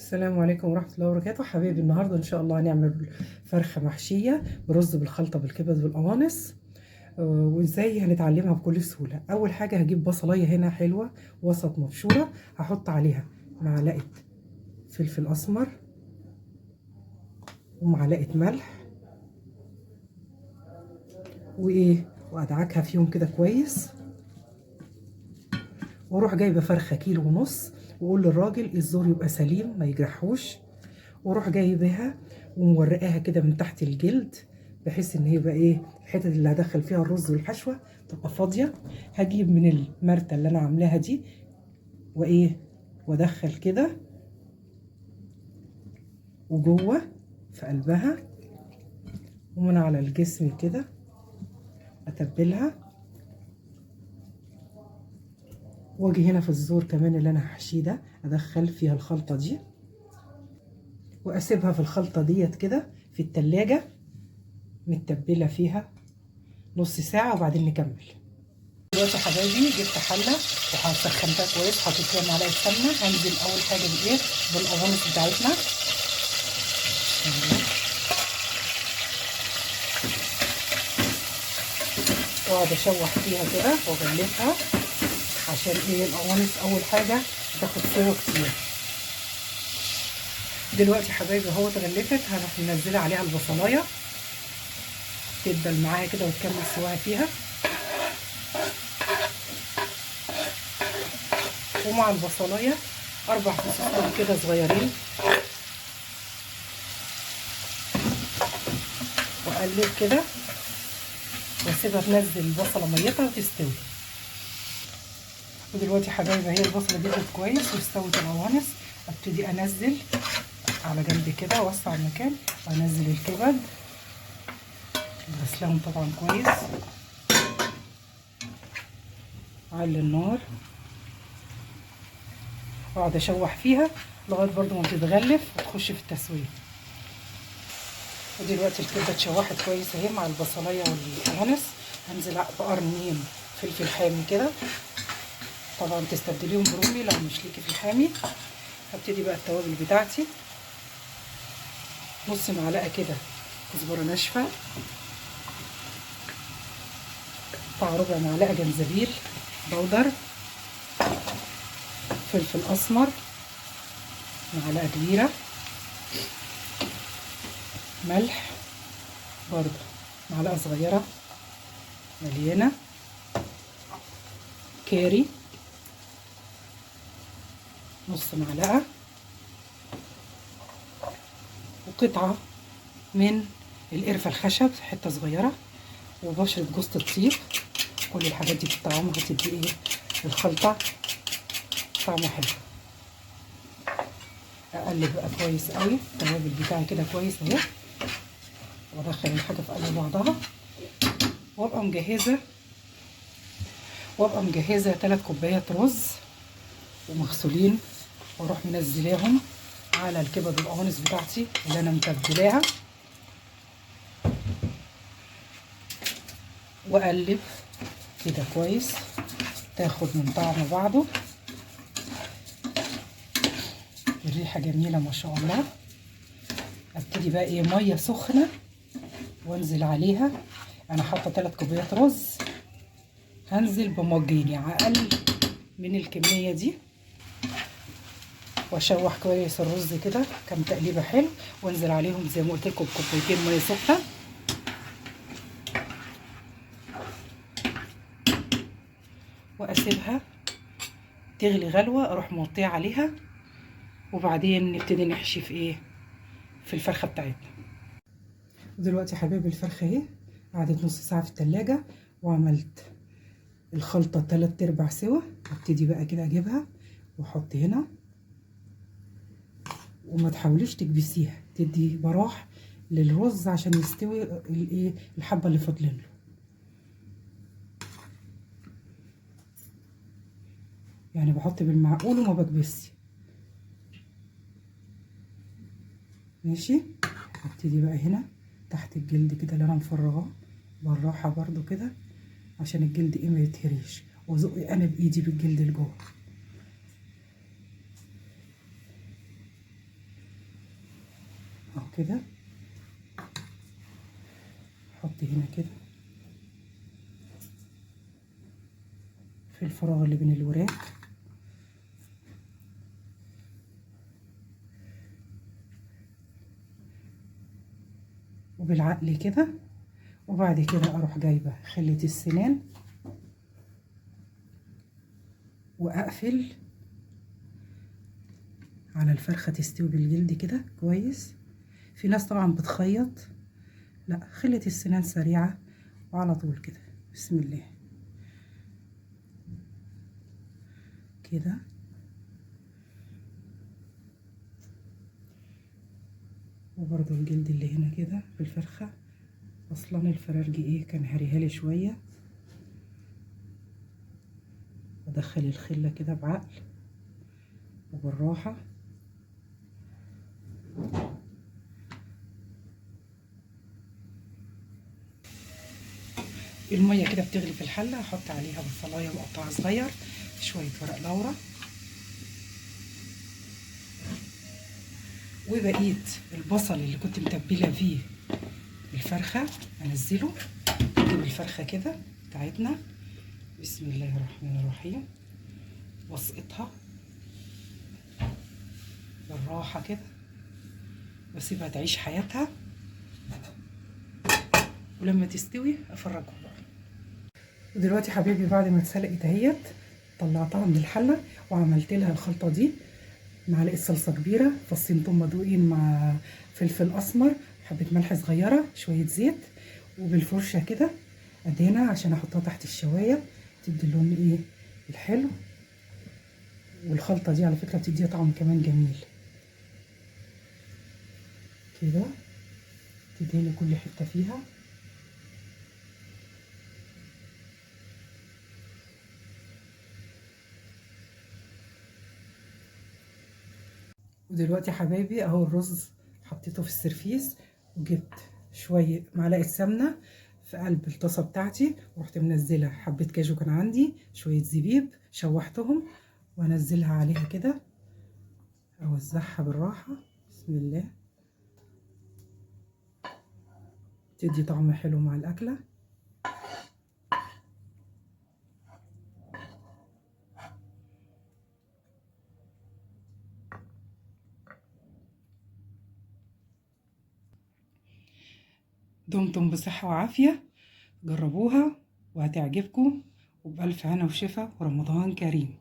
السلام عليكم ورحمة الله وبركاته حبايبي. النهاردة إن شاء الله هنعمل فرخة محشية برز بالخلطة بالكبد والقوانص. وإزاي هنتعلمها بكل سهولة. أول حاجة هجيب بصلاية هنا حلوة وسط مبشورة، هحط عليها معلقة فلفل أسمر ومعلقة ملح وأدعكها فيهم كده كويس، واروح جايبة فرخة كيلو ونص، واقول للراجل الزور يبقى سليم ما يجرحوش، واروح جايباها ومورقاها كده من تحت الجلد بحيث ان يبقى الحتت اللي هدخل فيها الرز والحشوه تبقى فاضيه. هجيب من المرته اللي انا عاملاها دي وادخل كده وجوه في قلبها ومن على الجسم كده اتبلها، واجي هنا في الزور كمان اللي انا هحشيه ده ادخل فيها الخلطه دي واسيبها في الخلطه ديت كده في التلاجة متبله فيها نص ساعه وبعدين نكمل. دلوقتي يا حبايبي جبت حله وهسخنتها كويس، حطيت فيها معلقه سمنه. هنزل اول حاجه بالقوانص بتاعتنا، واقعد اشوح فيها كده واغلفها عشان القوانص اول حاجه بتاخد سوا كتير. دلوقتي يا حبايبي اهو اتغلفت، هروح منزله عليها البصلايه تدبل معايا كده وتكمل سواها فيها، ومع البصلايه 4 فصوص كده صغيرين، واقلب كده واسيبها تنزل البصله ميتها وتستوي. ودلوقتي يا حبايبي اهي البصله دي كويس واستوت القوانص، ابتدي انزل على جنب كده اوسع المكان وانزل الكبد غسلهم طبعا كويس، على النار واقعد اشوح فيها لغايه برضو ما تتغلف وتخش في التسويه. ودلوقتي الكبده اتشوحت كويس اهي مع البصلايه والقوانص. هنزل بقرنين فلفل حامي كده، طبعا تستبدليهم برومي لو مش ليكي في الحامي. هبتدي بقى التوابل بتاعتي، نص معلقه كده كزبره ناشفه، قطع ربع معلقه جنزبيل بودر، فلفل اسمر معلقه كبيره، ملح برضه معلقه صغيره مليانه، كاري نص معلقه، وقطعه من القرفه الخشب حته صغيره، وبشره جوز الطيب. كل الحاجات دي بتطعمها هتدي الخلطه طعمه حلو. اقلب بقى كويس قوي التوابل بتاعي كده كويس اهي، وادخل الحاجه في قلب بعضها، وابقى مجهزه 3 كوبايات رز ومغسولين، واروح منزلاهم على الكبد والقوانص بتاعتي اللي انا متبلاها، واقلب كده كويس تاخد من طعم بعضه. الريحه جميله ما شاء الله. ابتدي بقى ميه سخنه وانزل عليها. انا حاطه 3 كوبايات رز، هنزل بمجين يعني اقل من الكميه دي، واشوح كويس الرز كده كام تقليبه حلو، وانزل عليهم زي ما قلت لكم بكوبايتين ميه سخنه، واسيبها تغلي غلوه، اروح موطيه عليها، وبعدين نبتدي نحشي في الفرخه بتاعتنا. دلوقتي يا حبايبي الفرخه اهي قعدت نص ساعه في التلاجة، وعملت الخلطه 3/4 سوا. هبتدي بقى كده اجيبها واحط هنا، وما تحاوليش تكبسيها، تدي براح للرز عشان يستوي الحبه اللي فاضلين له. يعني بحط بالمعقول وما بكبسش. ماشي. هبتدي بقى هنا تحت الجلد كده اللي انا مفرغاه بالراحه برضو كده عشان الجلد ما يتهريش، وازق انا بايدي بالجلد لجوه. اهو كده. حط هنا كده في الفراغ اللي بين الوراك، وبالعقل كده. وبعد كده اروح جايبه خلة السنان واقفل على الفرخه تستوي بالجلد كده كويس. في ناس طبعا بتخيط، لا، خلة السنان سريعه وعلى طول كده. بسم الله كده. وبرضو الجلد اللي هنا كده في الفرخه، اصلا الفرارجي ايه كان هريهالي شويه. ادخل الخله كده بعقل وبالراحه. الميه كده بتغلي في الحله، احط عليها بصلايه مقطعه صغير، شويه ورق لورا، وبقيت البصل اللي كنت متبله فيه الفرخه انزله. اجيب الفرخه كده بتاعتنا، بسم الله الرحمن الرحيم، واسقطها بالراحه كده واسيبها تعيش حياتها، ولما تستوي افرجكم بقى. ودلوقتي حبيبي بعد ما اتسلقت اهيت، طلعتها من الحله وعملت لها الخلطه دي. معلقه صلصه كبيره، فصين ثوم مدقوقين مع فلفل اسمر، حبه ملح صغيره، شويه زيت، وبالفرشه كده ادهنها عشان احطها تحت الشوايه تدي اللون ايه الحلو. والخلطه دي على فكره بتديها طعم كمان جميل كده. تدهني كل حته فيها. ودلوقتي يا حبايبي اهو الرز حطيته في السرفيس، وجبت شويه معلقه سمنه في قلب الطاسه بتاعتي، ورحت منزله حبه كاجو كان عندي، شويه زبيب شوحتهم وانزلها عليها كده، اوزعها بالراحه. بسم الله. تدي طعم حلو مع الاكله. دمتم بصحه وعافيه، جربوها وهتعجبكم، وبألف هنا وشفا، ورمضان كريم.